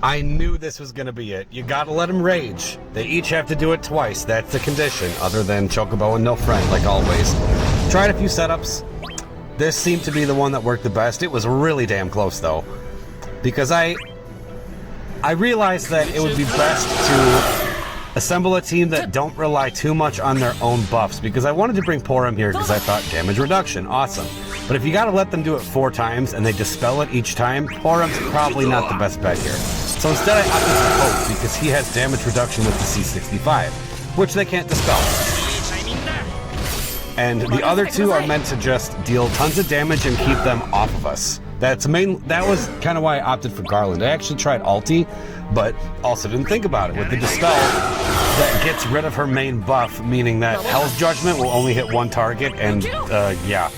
I knew this was going to be it. You gotta let them rage. They each have to do it twice. That's the condition, other than Chocobo and No Friend, like always. Tried a few setups. This seemed to be the one that worked the best. It was really damn close, though. Because I realized that it would be best to assemble a team that don't rely too much on their own buffs. Because I wanted to bring Porum here because I thought damage reduction, awesome. But if you gotta let them do it 4 times and they dispel it each time, Porum's probably not the best bet here. So instead I opted for Hope because he has damage reduction with the C65, which they can't dispel. And the other 2 are meant to just deal tons of damage and keep them off of us. That was kind of why I opted for Garland. I actually tried Ulti, but also didn't think about it. With the dispel, that gets rid of her main buff, meaning that Hell's Judgment will only hit 1 target, and yeah,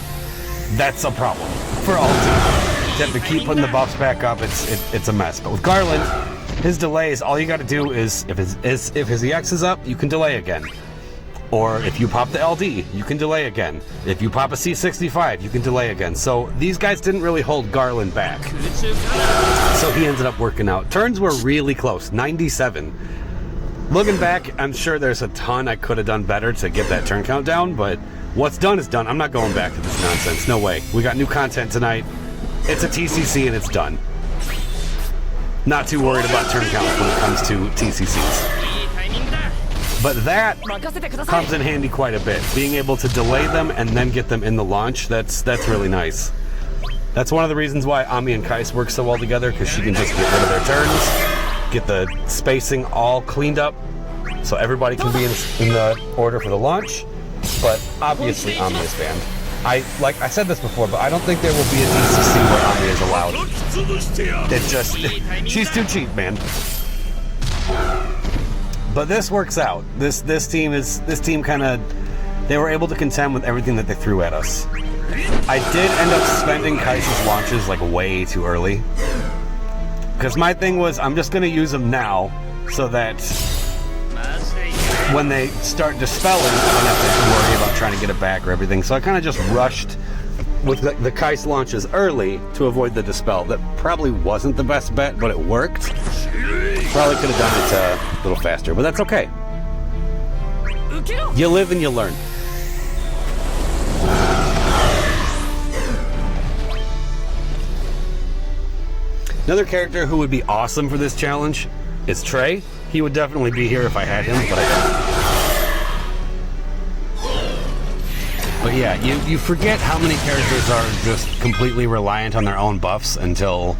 that's a problem for Ulti. You have to keep putting the buffs back up. It's a mess. But with Garland, his delays, all you got to do is if his EX is up, you can delay again. Or if you pop the LD, you can delay again. If you pop a C65, you can delay again. So these guys didn't really hold Garland back. So he ended up working out. Turns were really close, 97. Looking back, I'm sure there's a ton I could have done better to get that turn count down, but what's done is done. I'm not going back to this nonsense. No way. We got new content tonight. It's a TCC and it's done. Not too worried about turn counts when it comes to TCCs. But that comes in handy quite a bit. Being able to delay them and then get them in the launch, that's really nice. That's one of the reasons why Ami and Keiss work so well together, because she can just get rid of their turns, get the spacing all cleaned up, so everybody can be in the order for the launch. But obviously Ami is banned. Like I said this before, but I don't think there will be a DCC where Ami is allowed. It's just, she's too cheap, man. But this works out. This team kind of, they were able to contend with everything that they threw at us. I did end up spending Keiss's launches like way too early, because my thing was I'm just going to use them now so that when they start dispelling, I don't have to worry about trying to get it back or everything. So I kind of just rushed with the Keiss launches early to avoid the dispel. That probably wasn't the best bet, but it worked. Probably could have done it a little faster, but that's okay. You live and you learn. Another character who would be awesome for this challenge is Trey. He would definitely be here if I had him, but I don't. But yeah, you forget how many characters are just completely reliant on their own buffs until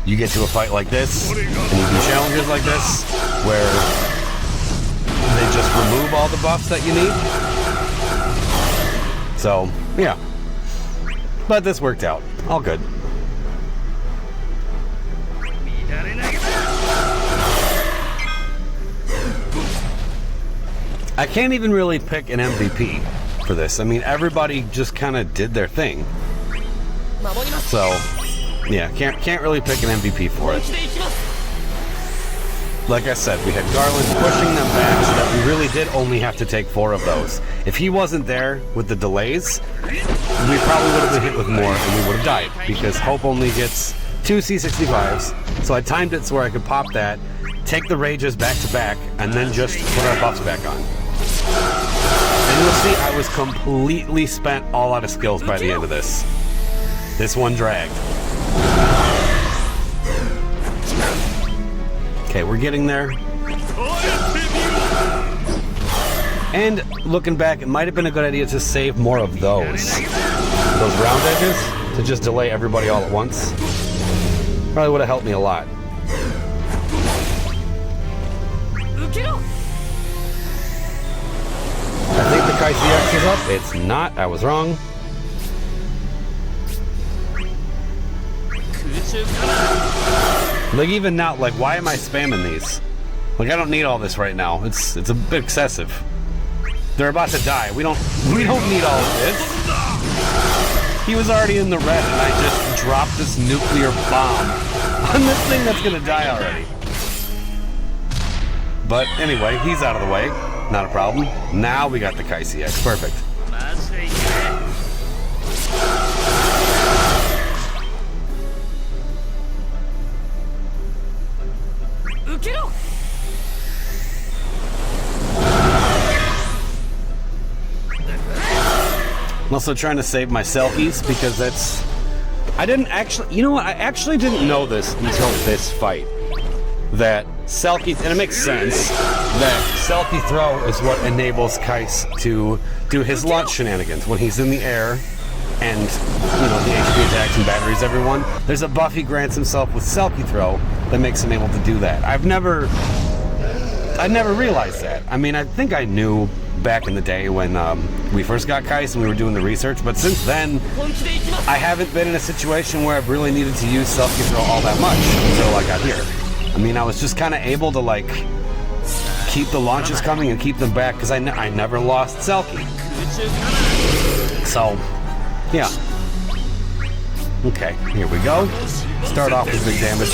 you get to a fight like this, and you do challenges like this, where they just remove all the buffs that you need. So, yeah. But this worked out. All good. I can't even really pick an MVP for this. I mean, everybody just kind of did their thing. So, yeah, can't really pick an MVP for it. Like I said, we had Garland pushing them back so that we really did only have to take 4 of those. If he wasn't there with the delays, we probably would have been hit with more and we would have died, because Hope only gets 2 C65s. So I timed it so where I could pop that, take the rages back to back, and then just put our buffs back on. And you'll see I was completely spent all out of skills by the end of this. This one dragged. Okay, we're getting there. And looking back, it might have been a good idea to save more of those round edges to just delay everybody all at once. Probably would have helped me a lot. I think the Keiss EX is up. It's not. I was wrong. Like, even now, like, why am I spamming these? Like, I don't need all this right now. It's a bit excessive. They're about to die. We don't need all of this. He was already in the red, and I just dropped this nuclear bomb on this thing that's gonna die already. But anyway, he's out of the way. Not a problem. Now we got the Keiss EX. Perfect. I'm also trying to save my selkies because that's... I didn't actually... You know what? I actually didn't know this until this fight. That Selkie... And it makes sense that Selkie throw is what enables Keiss to do his launch shenanigans. When he's in the air and, you know, the HP attacks and batteries everyone, there's a buff he grants himself with Selkie throw that makes him able to do that. I never realized that. I mean, I think I knew back in the day when we first got Keiss and we were doing the research, but since then, I haven't been in a situation where I've really needed to use Selkie throw all that much until I got here. I mean, I was just kind of able to, like, keep the launches coming and keep them back because I never lost Selkie. So, yeah. Okay, here we go. Start off with big damage.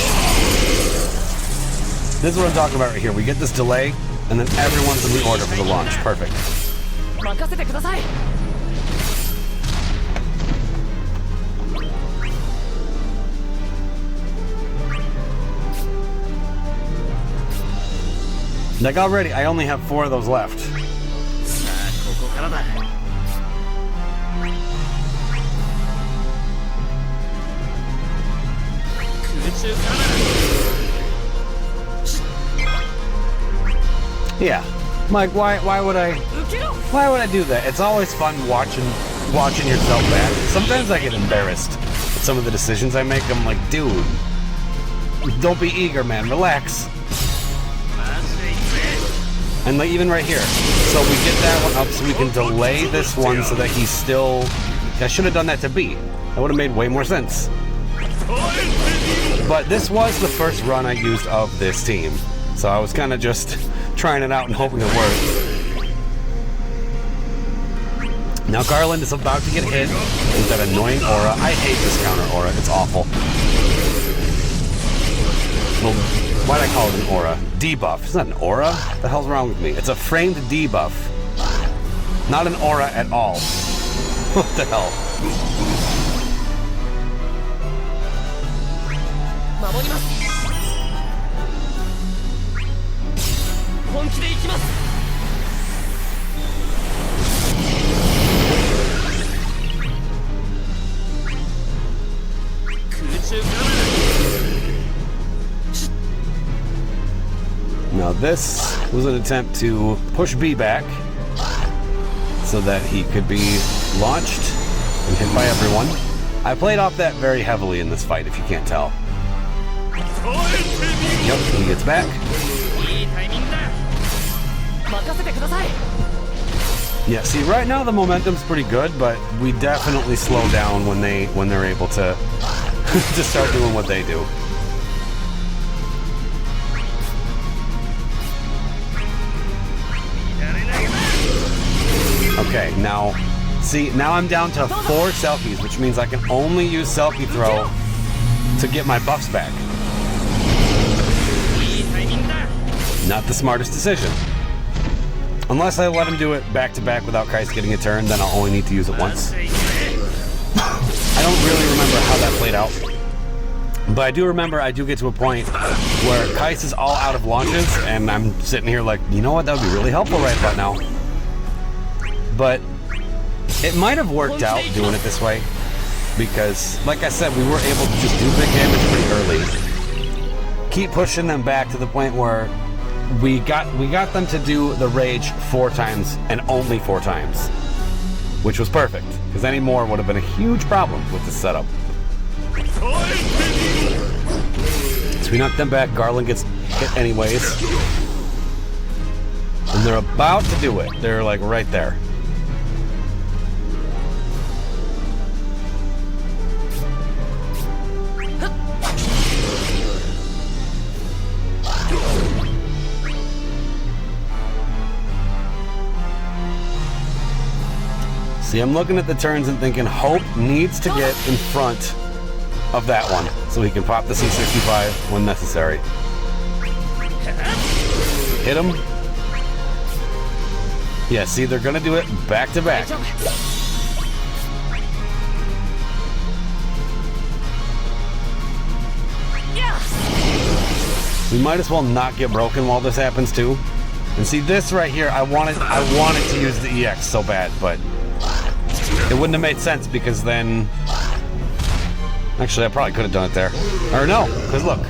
This is what I'm talking about right here. We get this delay, and then everyone's in the order for the launch. Perfect. Like already, I only have 4 of those left. Yeah, Mike, why would I do that? It's always fun watching yourself back. Sometimes I get embarrassed with some of the decisions I make. I'm like, dude, don't be eager, man. Relax. And like even right here, so we get that one up so we can delay this one so that he's still... I should have done that to B. That would have made way more sense. But this was the first run I used of this team, so I was kind of just trying it out and hoping it worked. Now Garland is about to get hit with that annoying aura. I hate this counter aura, it's awful. Well, why'd I call it an aura? Debuff. It's not an aura. What the hell's wrong with me? It's a framed debuff. Not an aura at all. What the hell? Now this was an attempt to push B back so that he could be launched and hit by everyone. I played off that very heavily in this fight, if you can't tell. Yep, he gets back. Yeah, see, right now the momentum's pretty good, but we definitely slow down when they're able to to start doing what they do. Okay, now, see, now I'm down to 4 Selkies, which means I can only use Selkie throw to get my buffs back. Not the smartest decision. Unless I let him do it back to back without Keiss getting a turn, then I'll only need to use it once. I don't really remember how that played out. But I do remember I do get to a point where Keiss is all out of launches, and I'm sitting here like, you know what, that would be really helpful right about now. But it might have worked out doing it this way, because, like I said, we were able to just do big damage pretty early. Keep pushing them back to the point where we got them to do the rage 4 times and only 4 times, which was perfect, because any more would have been a huge problem with this setup. So we knocked them back. Garland gets hit anyways, and they're about to do it. They're like right there. See, I'm looking at the turns and thinking Hope needs to get in front of that one so he can pop the C65 when necessary. Hit him. Yeah, see, they're gonna do it back to back. We might as well not get broken while this happens too. And see this right here, I wanted to use the EX so bad, but it wouldn't have made sense because then... Actually, I probably could have done it there. Or no, because look.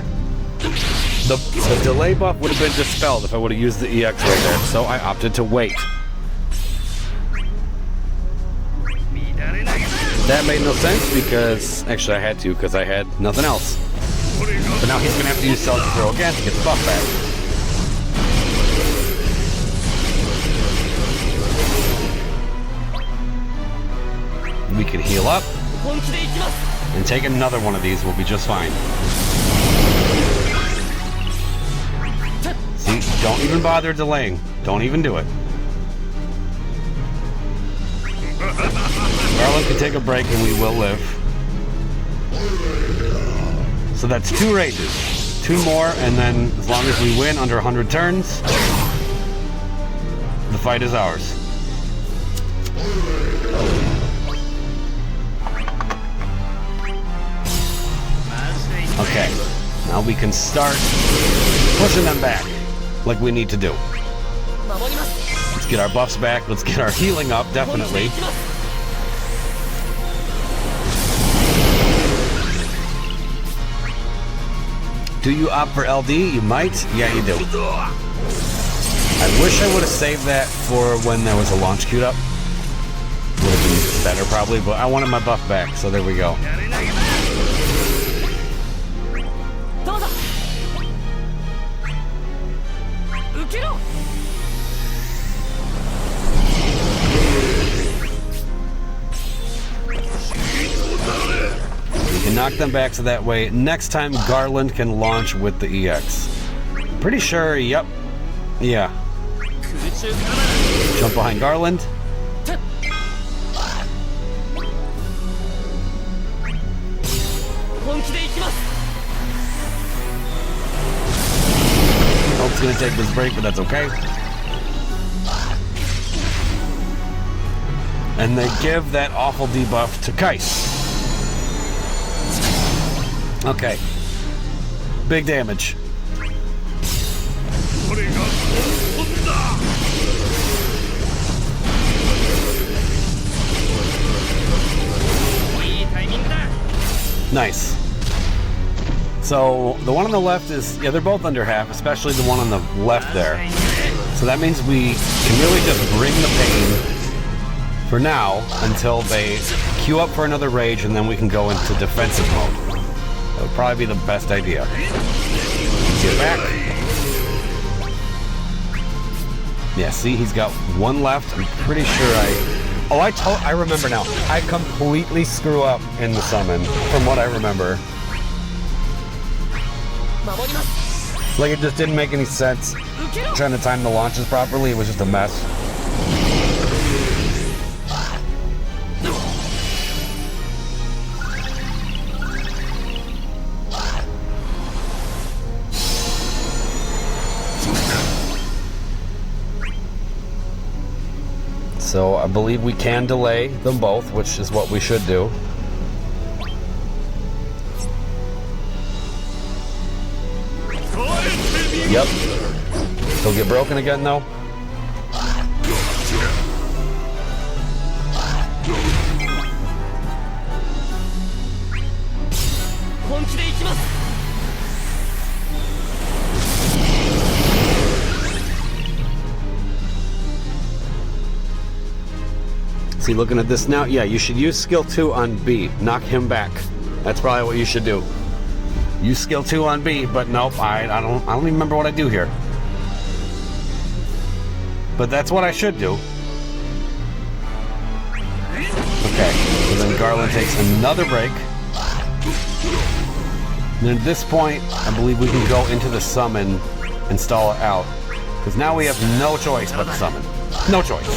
The delay buff would have been dispelled if I would have used the EX right there, so I opted to wait. That made no sense because... Actually, I had to because I had nothing else. But now he's going to have to use Self Throw again to get the buff back. We can heal up and take another one of these. We'll be just fine. See, don't even bother delaying. Don't even do it. Garland can take a break and we will live. So that's 2 rages. 2 more, and then as long as we win under 100 turns, the fight is ours. Okay, now we can start pushing them back like we need to do. Let's get our buffs back. Let's get our healing up, definitely. Do you opt for LD? You might. Yeah, you do. I wish I would have saved that for when there was a launch queued up. Would have been better probably, but I wanted my buff back, so there we go. Knock them back so that way next time Garland can launch with the EX. Pretty sure, yep. Yeah. Jump behind Garland. Hope's gonna take this break, but that's okay. And they give that awful debuff to Keiss. Okay. Big damage. Nice. So the one on the left is, yeah, they're both under half, especially the one on the left there. So that means we can really just bring the pain for now until they queue up for another rage, and then we can go into defensive mode. That would probably be the best idea. Get back. Yeah, see, he's got 1 left. I'm pretty sure I remember now. I completely screw up in the summon, from what I remember. Like, it just didn't make any sense. Trying to time the launches properly, it was just a mess. So I believe we can delay them both, which is what we should do. Yep. He'll get broken again though. See, looking at this now, yeah, you should use skill 2 on B. Knock him back. That's probably what you should do. Use skill 2 on B, but nope, I don't even remember what I do here. But that's what I should do. Okay, so then Garland takes another break. And at this point, I believe we can go into the summon and stall it out. Because now we have no choice but to summon. No choice.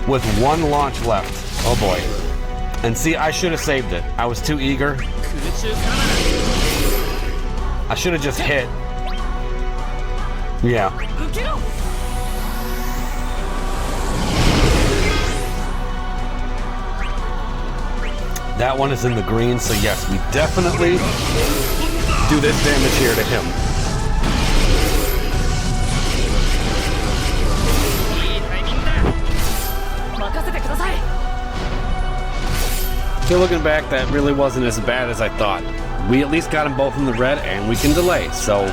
With 1 launch left. Oh boy. And see, I should have saved it. I was too eager. I should have just hit. Yeah. That one is in the green, so yes, we definitely do this damage here to him. So looking back, that really wasn't as bad as I thought. We at least got them both in the red, and we can delay. So,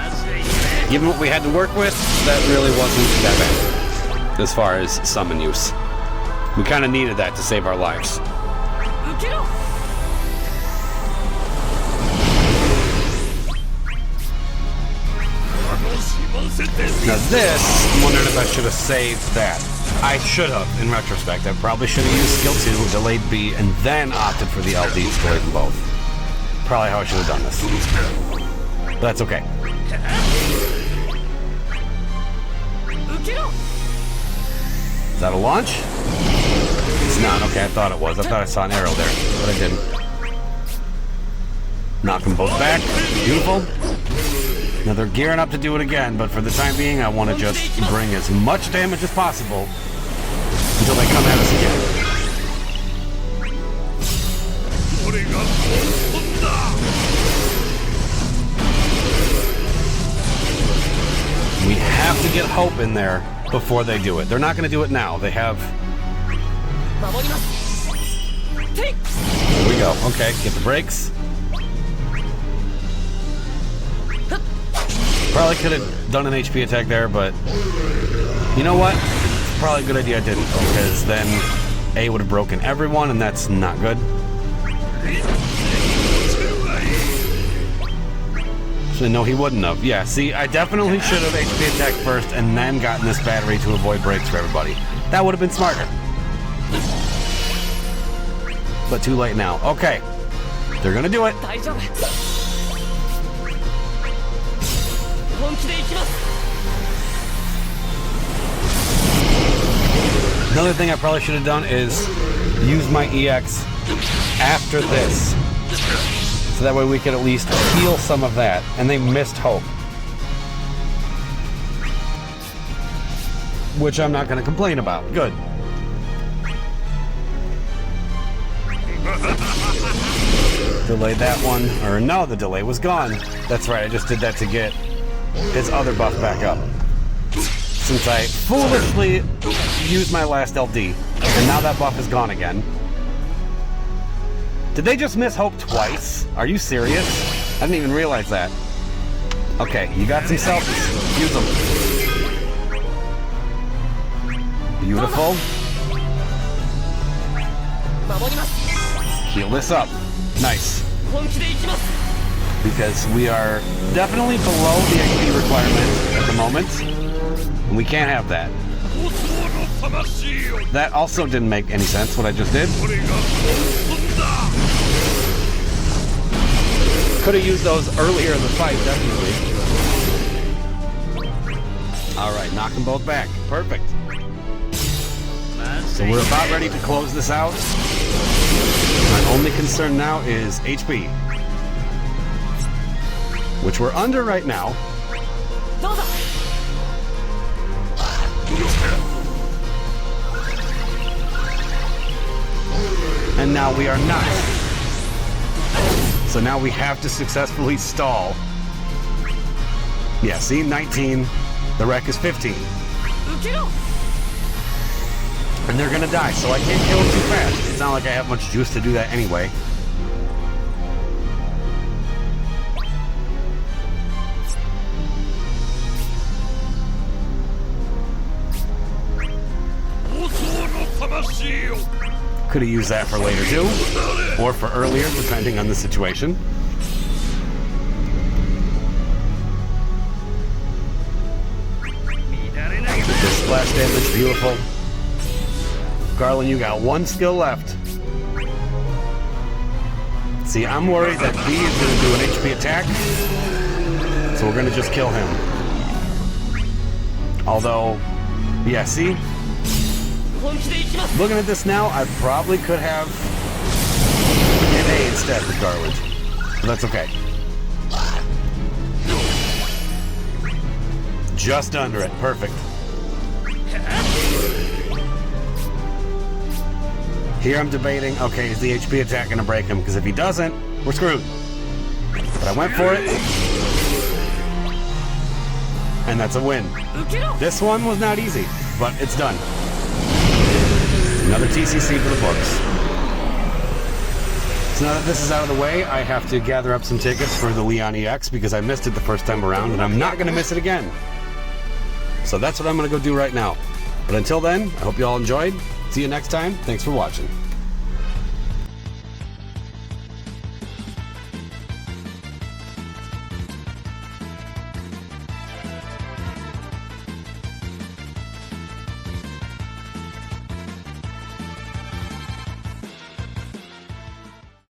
given what we had to work with, that really wasn't that bad as far as summon use. We kind of needed that to save our lives. Now this, I'm wondering if I should have saved that. I should have, in retrospect. I probably should have used skill 2, delayed B, and then opted for the LD to delay them both. Probably how I should have done this. But that's okay. Is that a launch? It's not. Okay, I thought it was. I thought I saw an arrow there, but I didn't. Knock them both back. Beautiful. Now they're gearing up to do it again, but for the time being, I want to just bring as much damage as possible until they come at us again. We have to get hope in there before they do it. They're not going to do it now. They have... There we go. Okay, get the brakes. Probably could have done an HP attack there, but you know what? It's probably a good idea I didn't, because then A would have broken everyone, and that's not good. So no, he wouldn't have. Yeah, see, I definitely should have HP attacked first and then gotten this battery to avoid breaks for everybody. That would have been smarter. But too late now. Okay, they're gonna do it. Another thing I probably should have done is use my EX after this. So that way we could at least heal some of that. And they missed hope. Which I'm not going to complain about. Good. Delayed that one. Or no, the delay was gone. That's right, I just did that to get his other buff back up. Since I foolishly used my last LD. And now that buff is gone again. Did they just miss hope twice? Are you serious? I didn't even realize that. Okay, you got some selfies. Use them. Beautiful. Heal this up. Nice. Because we are definitely below the HP requirement at the moment. And we can't have that. That also didn't make any sense, what I just did. Could have used those earlier in the fight, definitely. Alright, knock them both back. Perfect. So we're about ready to close this out. My only concern now is HP. Which we're under right now. And now we are not. So now we have to successfully stall. Yeah, see, 19. The wreck is 15. And they're gonna die, so I can't kill them too fast. It's not like I have much juice to do that anyway. Could have used that for later too, or for earlier, depending on the situation. This splash damage, beautiful. Garland, you got one skill left. See, I'm worried that B is going to do an HP attack, so we're going to just kill him. Although, yeah, see? Looking at this now, I probably could have an A instead with Garland. But that's okay. Just under it. Perfect. Here I'm debating, okay, is the HP attack gonna break him? Because if he doesn't, we're screwed. But I went for it. And that's a win. This one was not easy, but it's done. Another TCC for the books. So now that this is out of the way, I have to gather up some tickets for the Leon EX because I missed it the first time around, and I'm not gonna miss it again. So that's what I'm gonna go do right now. But until then, I hope you all enjoyed. See you next time. Thanks for watching.